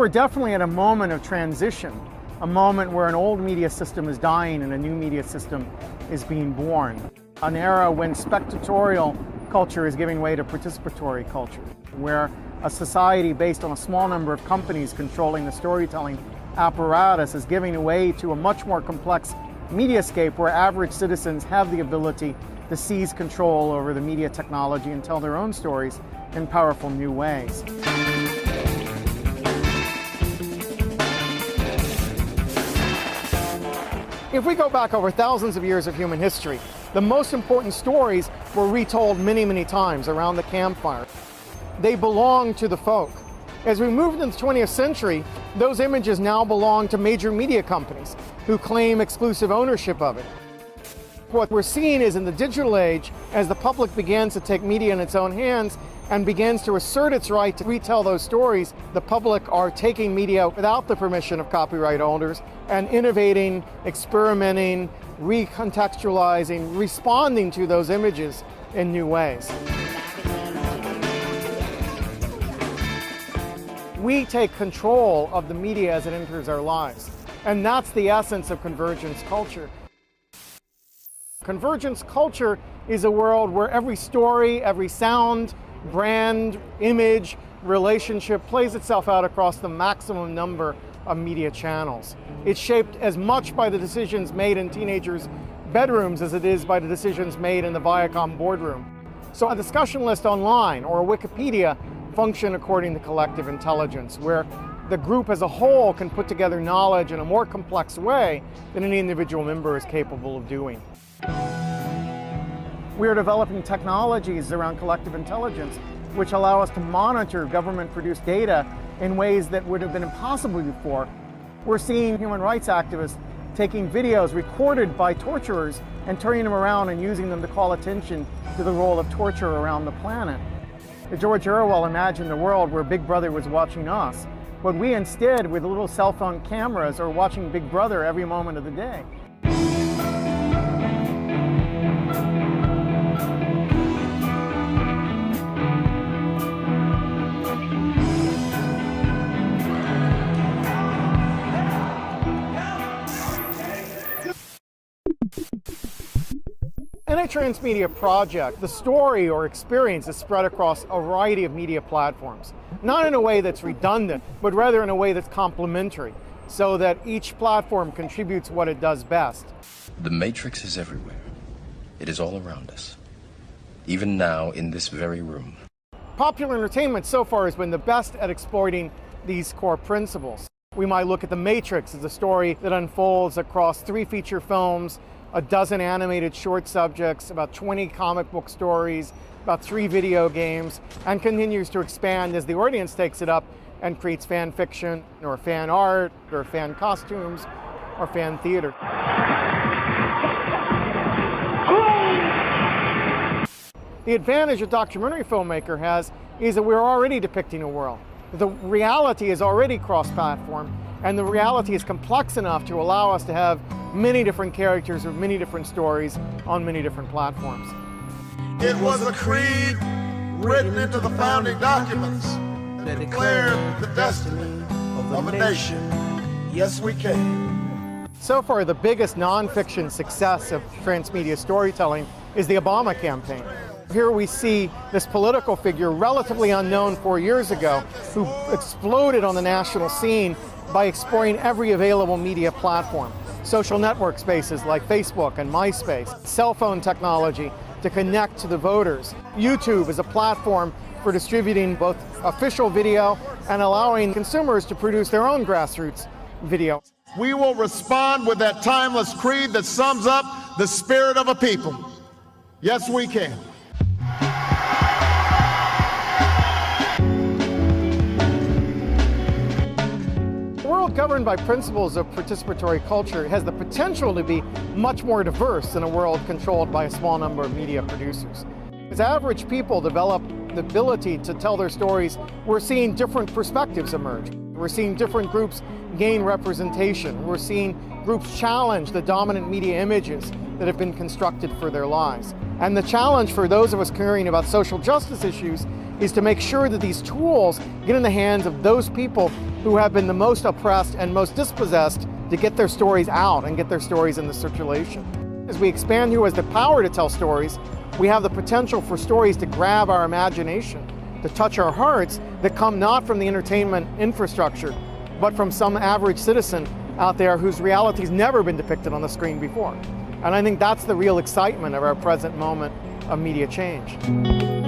we're definitely at a moment of transition, a moment where an old media system is dying and a new media system is being born. An era when spectatorial culture is giving way to participatory culture, where a society based on a small number of companies controlling the storytelling apparatus is giving way to a much more complex mediascape where average citizens have the ability to seize control over the media technology and tell their own stories in powerful new ways. If we go back over thousands of years of human history, the most important stories were retold many, many times around the campfire. They belong to the folk. As we moved into the 20th century, those images now belong to major media companies who claim exclusive ownership of it. What we're seeing is in the digital age, as the public begins to take media in its own hands and begins to assert its right to retell those stories, the public are taking media without the permission of copyright holders and innovating, experimenting, recontextualizing, responding to those images in new ways. We take control of the media as it enters our lives, and that's the essence of convergence culture. Convergence culture is a world where every story, every sound, brand, image, relationship plays itself out across the maximum number of media channels. It's shaped as much by the decisions made in teenagers' bedrooms as it is by the decisions made in the Viacom boardroom. So a discussion list online or a Wikipedia function according to collective intelligence, where the group as a whole can put together knowledge in a more complex way than any individual member is capable of doing. We are developing technologies around collective intelligence which allow us to monitor government-produced data in ways that would have been impossible before. We're seeing human rights activists taking videos recorded by torturers and turning them around and using them to call attention to the role of torture around the planet. George Orwell imagined a world where Big Brother was watching us, but we instead, with little cell phone cameras, are watching Big Brother every moment of the day. In a transmedia project, the story or experience is spread across a variety of media platforms, not in a way that's redundant, but rather in a way that's complementary, so that each platform contributes what it does best. The Matrix is everywhere. It is all around us, even now in this very room. Popular entertainment so far has been the best at exploiting these core principles. We might look at The Matrix as a story that unfolds across 3 feature films, a dozen animated short subjects, about 20 comic book stories, about 3 video games, and continues to expand as the audience takes it up and creates fan fiction, or fan art, or fan costumes, or fan theater. The advantage a documentary filmmaker has is that we're already depicting a world. The reality is already cross-platform, and the reality is complex enough to allow us to have many different characters with many different stories on many different platforms. It was a creed written into the founding documents that declared the destiny of a nation. Yes, we can. So far, the biggest non-fiction success of transmedia storytelling is the Obama campaign. Here we see this political figure, relatively unknown 4 years ago, who exploded on the national scene by exploring every available media platform. Social network spaces like Facebook and MySpace, cell phone technology to connect to the voters. YouTube is a platform for distributing both official video and allowing consumers to produce their own grassroots video. We will respond with that timeless creed that sums up the spirit of a people. Yes, we can. A world governed by principles of participatory culture has the potential to be much more diverse than a world controlled by a small number of media producers. As average people develop the ability to tell their stories, we're seeing different perspectives emerge. We're seeing different groups gain representation. We're seeing groups challenge the dominant media images that have been constructed for their lives. And the challenge for those of us caring about social justice issues is to make sure that these tools get in the hands of those people who have been the most oppressed and most dispossessed to get their stories out and get their stories into circulation. As we expand who has the power to tell stories, we have the potential for stories to grab our imagination, to touch our hearts, that come not from the entertainment infrastructure, but from some average citizen out there whose reality's never been depicted on the screen before. And I think that's the real excitement of our present moment of media change.